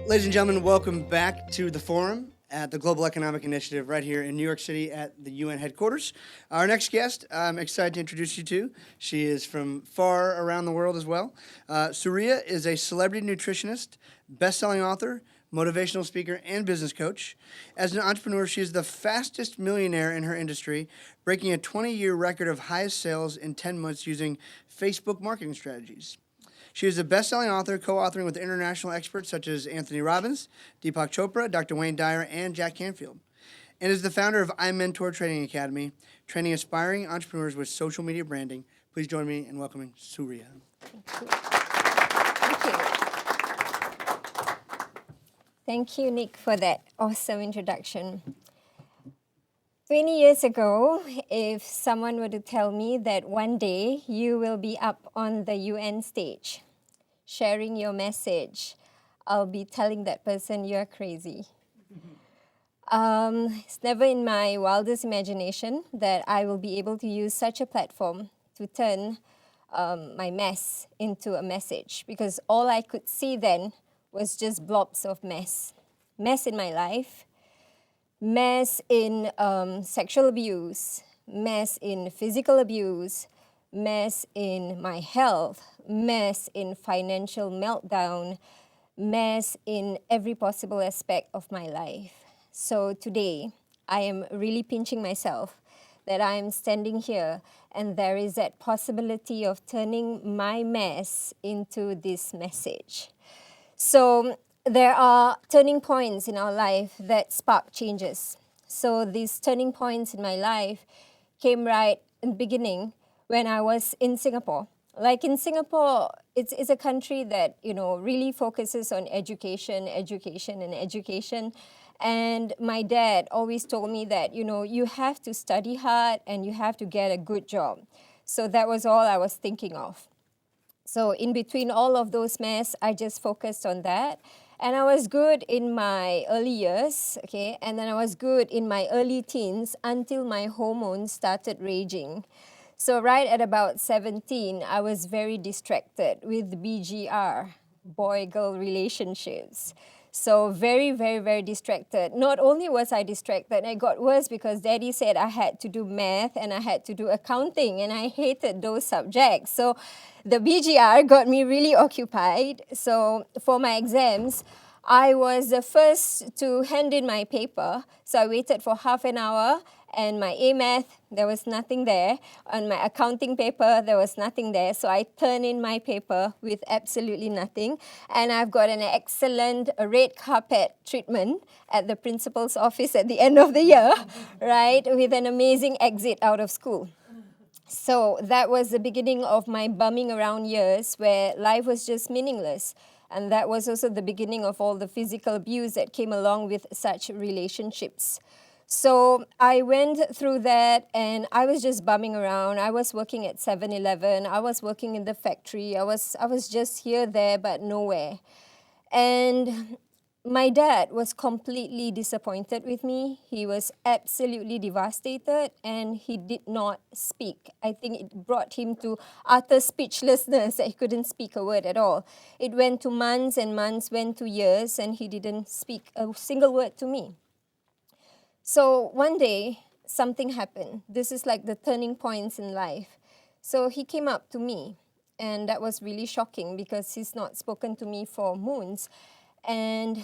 Ladies and gentlemen, welcome back to the forum at the Global Economic Initiative right here in New York City at the UN headquarters. Our next guest, I'm excited to introduce you to. She is from far around the world as well. Suria is a celebrity nutritionist, best-selling author, motivational speaker, and business coach. As an entrepreneur, she is the fastest millionaire in her industry, breaking a 20-year record of highest sales in 10 months using Facebook marketing strategies. She is a best-selling author, co-authoring with international experts such as Anthony Robbins, Deepak Chopra, Dr. Wayne Dyer, and Jack Canfield, and is the founder of iMentor Training Academy, training aspiring entrepreneurs with social media branding. Please join me in welcoming Suria. Thank you. Thank you, Nick, for that awesome introduction. 20 years ago, if someone were to tell me that one day you will be up on the UN stage, sharing your message, I'll be telling that person you're crazy. It's never in my wildest imagination that I will be able to use such a platform to turn my mess into a message, because all I could see then was just blobs of mess. Mess in my life, mess in sexual abuse, mess in physical abuse, mess in my health, mess in financial meltdown, mess in every possible aspect of my life. So today, I am really pinching myself that I am standing here and there is that possibility of turning my mess into this message. So there are turning points in our life that spark changes. So these turning points in my life came right in the beginning when I was in Singapore. Like in Singapore, it's a country that, really focuses on education. And my dad always told me that, you have to study hard and you have to get a good job. So that was all I was thinking of. So in between all of those mess, I just focused on that. And I was good in my early years, okay? And then I was good in my early teens until my hormones started raging. So right at about 17, I was very distracted with BGR, boy-girl relationships. So very, very, very distracted. Not only was I distracted, it got worse because Daddy said I had to do math and I had to do accounting, and I hated those subjects. So the BGR got me really occupied. So for my exams, I was the first to hand in my paper. So I waited for half an hour, and my A-math, there was nothing there. On my accounting paper, there was nothing there. So I turned in my paper with absolutely nothing. And I've got an excellent red carpet treatment at the principal's office at the end of the year, right? With an amazing exit out of school. So that was the beginning of my bumming around years where life was just meaningless. And that was also the beginning of all the physical abuse that came along with such relationships. So I went through that and I was just bumming around. I was working at 7-Eleven. I was working in the factory. I was just here, there, but nowhere. And my dad was completely disappointed with me. He was absolutely devastated and he did not speak. I think it brought him to utter speechlessness that he couldn't speak a word at all. It went to months and months, went to years, and he didn't speak a single word to me. So one day, something happened. This is like the turning points in life. So he came up to me, and that was really shocking because he's not spoken to me for moons. And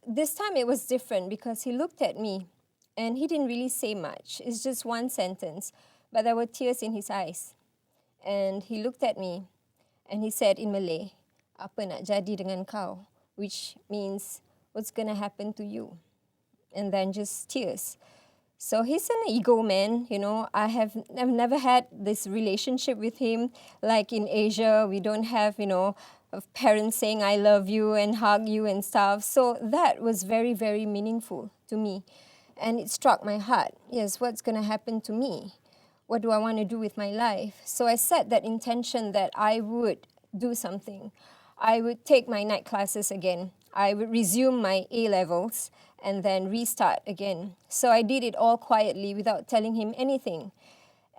this time it was different because he looked at me and he didn't really say much. It's just one sentence, but there were tears in his eyes. And he looked at me and he said in Malay, "Apa nak jadi dengan kau?" Which means, what's going to happen to you? And then just tears. So he's an ego man, I've never had this relationship with him. Like in Asia, we don't have, of parents saying I love you and hug you and stuff. So that was very, very meaningful to me. And it struck my heart. Yes, what's going to happen to me? What do I want to do with my life? So I set that intention that I would do something. I would take my night classes again. I would resume my A-levels and then restart again. So I did it all quietly without telling him anything.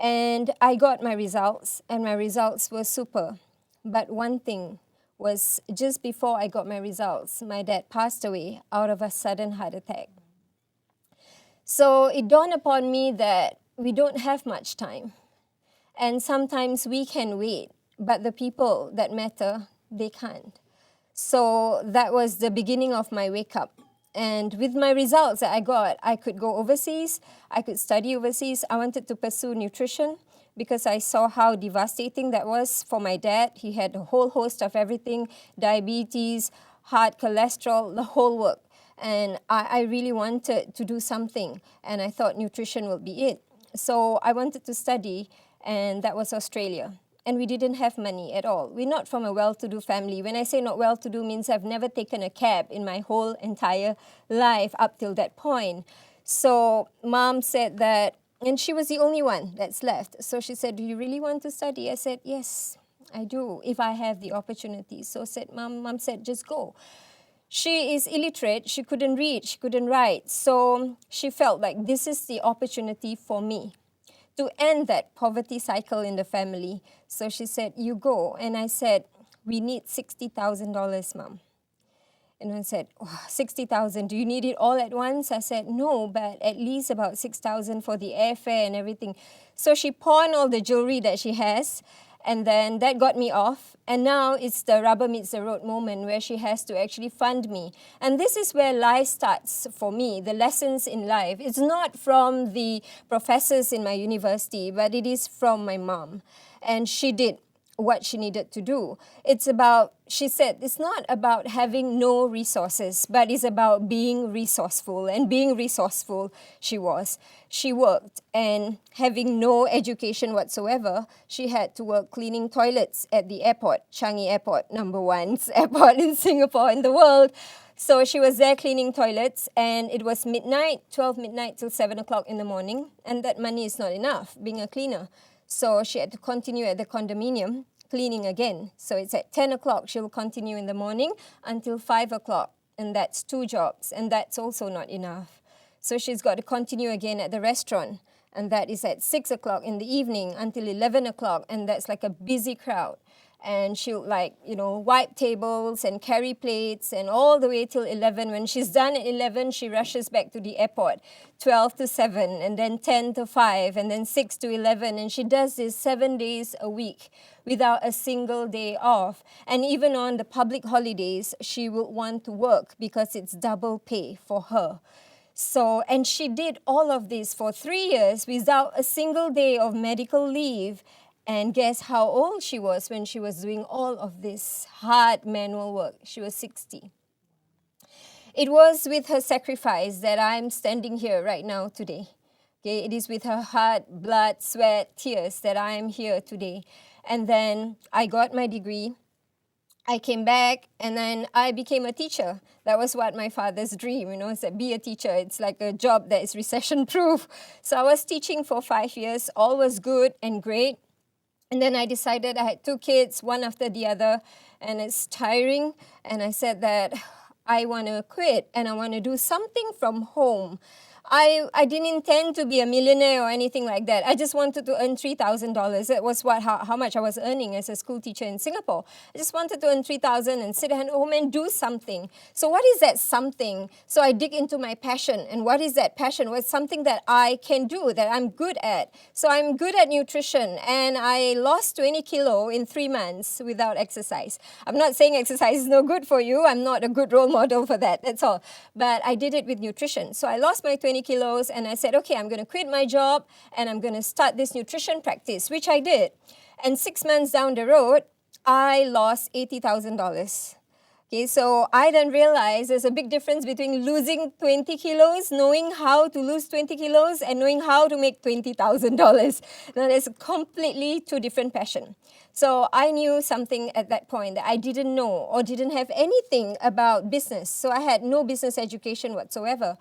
And I got my results, and my results were super. But one thing was just before I got my results. My dad passed away out of a sudden heart attack. So it dawned upon me that we don't have much time. And sometimes we can wait, but the people that matter, they can't. So that was the beginning of my wake up. And with my results that I got, I could go overseas, I could study overseas. I wanted to pursue nutrition because I saw how devastating that was for my dad. He had a whole host of everything, diabetes, heart, cholesterol, the whole work. And I really wanted to do something, and I thought nutrition would be it. So I wanted to study, and that was Australia. And we didn't have money at all. We're not from a well-to-do family. When I say not well-to-do means I've never taken a cab in my whole entire life up till that point. So Mom said that, and she was the only one that's left. So she said, do you really want to study? I said, yes, I do, if I have the opportunity. So said, Mom said, just go. She is illiterate, she couldn't read, she couldn't write. So she felt like this is the opportunity for me to end that poverty cycle in the family. So she said, you go. And I said, we need $60,000, Mom. And I said, oh, 60,000, do you need it all at once? I said, no, but at least about 6,000 for the airfare and everything. So she pawned all the jewelry that she has, and then that got me off. And now it's the rubber meets the road moment where she has to actually fund me. And this is where life starts for me, the lessons in life. It's not from the professors in my university, but it is from my mom. And she did what she needed to do. It's about, she said, it's not about having no resources, but it's about being resourceful. And being resourceful, she was. She worked, and having no education whatsoever, she had to work cleaning toilets at the airport, Changi Airport, number one airport in Singapore, in the world. So she was there cleaning toilets, and it was midnight, 12 midnight till 7 o'clock in the morning, and that money is not enough, being a cleaner. So she had to continue at the condominium cleaning again. So it's at 10 o'clock, she'll continue in the morning until 5 o'clock. And that's 2 jobs, and that's also not enough. So she's got to continue again at the restaurant, and that is at 6 o'clock in the evening until 11 o'clock, and that's like a busy crowd. And she'll wipe tables and carry plates and all the way till 11. When she's done at 11, she rushes back to the airport, 12 to 7, and then 10 to 5, and then 6 to 11. And she does this 7 days a week without a single day off. And even on the public holidays, she will want to work because it's double pay for her. So, and she did all of this for 3 years without a single day of medical leave. And guess how old she was when she was doing all of this hard manual work? She was 60. It was with her sacrifice that I'm standing here right now today. Okay, it is with her heart, blood, sweat, tears that I am here today. And then I got my degree. I came back, and then I became a teacher. That was what my father's dream, is that be a teacher. It's like a job that is recession-proof. So I was teaching for 5 years. All was good and great. And then I decided I had 2 kids, one after the other, and it's tiring. And I said that I want to quit and I want to do something from home. I didn't intend to be a millionaire or anything like that. I just wanted to earn $3,000. That was how much I was earning as a school teacher in Singapore. I just wanted to earn $3,000 and sit at home and do something. So what is that something? So I dig into my passion. And what is that passion? Well, it's something that I can do, that I'm good at. So I'm good at nutrition, and I lost 20 kilo in 3 months without exercise. I'm not saying exercise is no good for you. I'm not a good role model for that. That's all. But I did it with nutrition. So I lost my 20 kilos, and I said, okay, I'm going to quit my job and I'm going to start this nutrition practice, which I did. And 6 months down the road, I lost $80,000. Okay, so I then realized there's a big difference between losing 20 kilos, knowing how to lose 20 kilos, and knowing how to make $20,000. Now, there's a completely 2 different passion. So I knew something at that point that I didn't know or didn't have anything about business. So I had no business education whatsoever.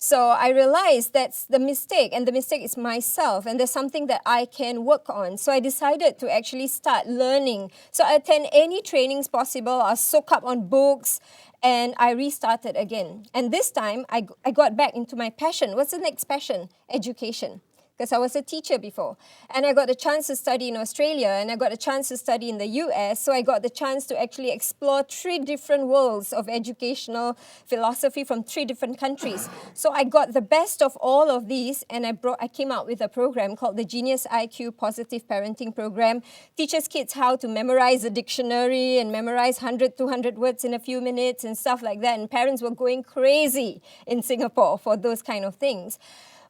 So I realized that's the mistake, and the mistake is myself, and there's something that I can work on. So I decided to actually start learning. So I attend any trainings possible, I soak up on books, and I restarted again. And this time, I got back into my passion. What's the next passion? Education. because I was a teacher before. And I got a chance to study in Australia, and I got a chance to study in the US. So I got the chance to actually explore 3 different worlds of educational philosophy from 3 different countries. So I got the best of all of these, and I came out with a program called the Genius IQ Positive Parenting Program. Teaches kids how to memorize a dictionary and memorize 100, 200 words in a few minutes and stuff like that. And parents were going crazy in Singapore for those kind of things.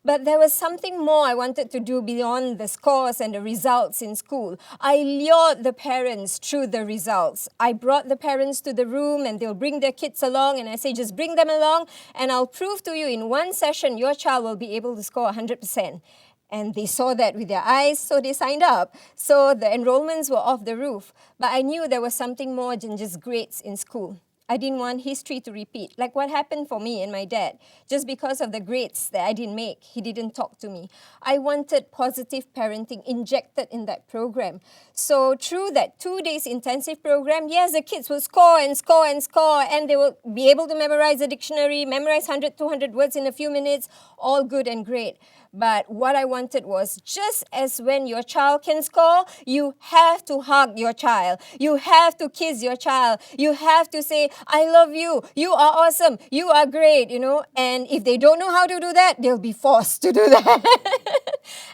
But there was something more I wanted to do beyond the scores and the results in school. I lured the parents through the results. I brought the parents to the room, and they'll bring their kids along, and I say, just bring them along, and I'll prove to you in one session your child will be able to score 100%. And they saw that with their eyes, so they signed up. So the enrollments were off the roof. But I knew there was something more than just grades in school. I didn't want history to repeat, like what happened for me and my dad. Just because of the grades that I didn't make, he didn't talk to me. I wanted positive parenting injected in that program. So through that 2 days intensive program, yes, the kids will score and score and score, and they will be able to memorize the dictionary, memorize 100, 200 words in a few minutes, all good and great. But what I wanted was, just as when your child can score, you have to hug your child. You have to kiss your child. You have to say, I love you. You are awesome. You are great, And if they don't know how to do that, they'll be forced to do that.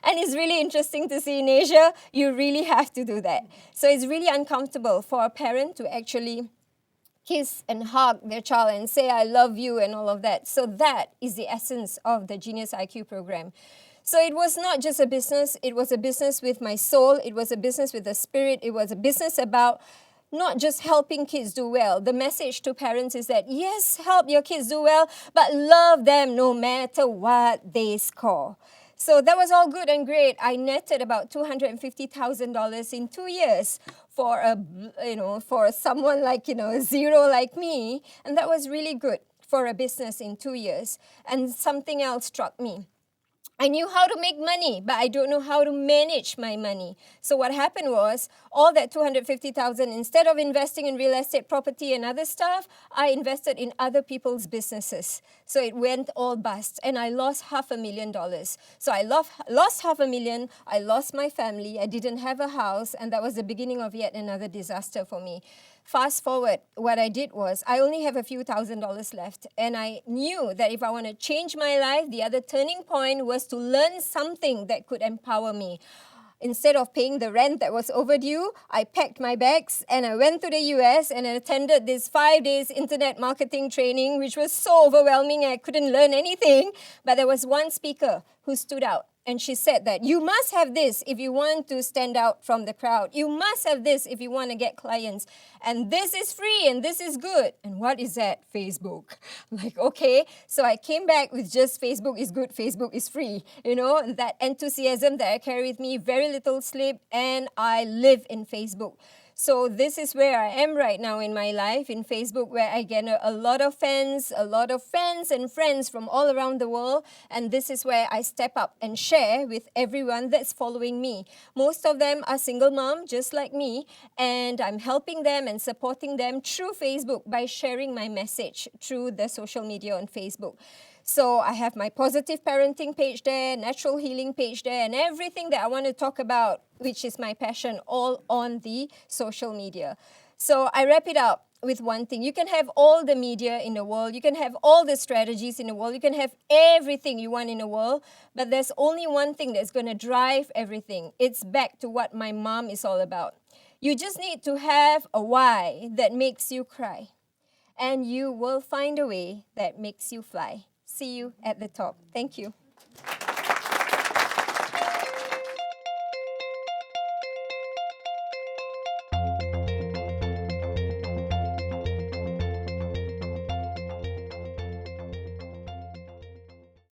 And it's really interesting to see in Asia, you really have to do that. So it's really uncomfortable for a parent to actually kiss and hug their child and say, I love you and all of that. So that is the essence of the Genius IQ program. So it was not just a business, it was a business with my soul, it was a business with the spirit, it was a business about not just helping kids do well. The message to parents is that, yes, help your kids do well, but love them no matter what they score. So that was all good and great. I netted about $250,000 in 2 years for someone like, zero like me. And that was really good for a business in 2 years. And something else struck me. I knew how to make money, but I don't know how to manage my money. So what happened was, all that $250,000, instead of investing in real estate property and other stuff, I invested in other people's businesses. So it went all bust, and I lost $500,000. So I lost $500,000, I lost my family, I didn't have a house, and that was the beginning of yet another disaster for me. Fast forward, what I did was, I only have a few $1,000s left, and I knew that if I want to change my life, the other turning point was to learn something that could empower me. Instead of paying the rent that was overdue, I packed my bags and I went to the US and I attended this 5 days internet marketing training, which was so overwhelming I couldn't learn anything. But there was one speaker who stood out. And she said that you must have this if you want to stand out from the crowd. You must have this if you want to get clients. And this is free and this is good. And what is that? Facebook. I'm like, okay. So I came back with just Facebook is good, Facebook is free. And that enthusiasm that I carry with me, very little sleep, and I live in Facebook. So this is where I am right now in my life, in Facebook, where I get a lot of fans, a lot of fans and friends from all around the world. And this is where I step up and share with everyone that's following me. Most of them are single mom, just like me. And I'm helping them and supporting them through Facebook by sharing my message through the social media on Facebook. So I have my positive parenting page there, natural healing page there, and everything that I want to talk about, which is my passion, all on the social media. So I wrap it up with one thing. You can have all the media in the world, you can have all the strategies in the world, you can have everything you want in the world, but there's only one thing that's going to drive everything. It's back to what my mom is all about. You just need to have a why that makes you cry, and you will find a way that makes you fly. See you at the top. Thank you.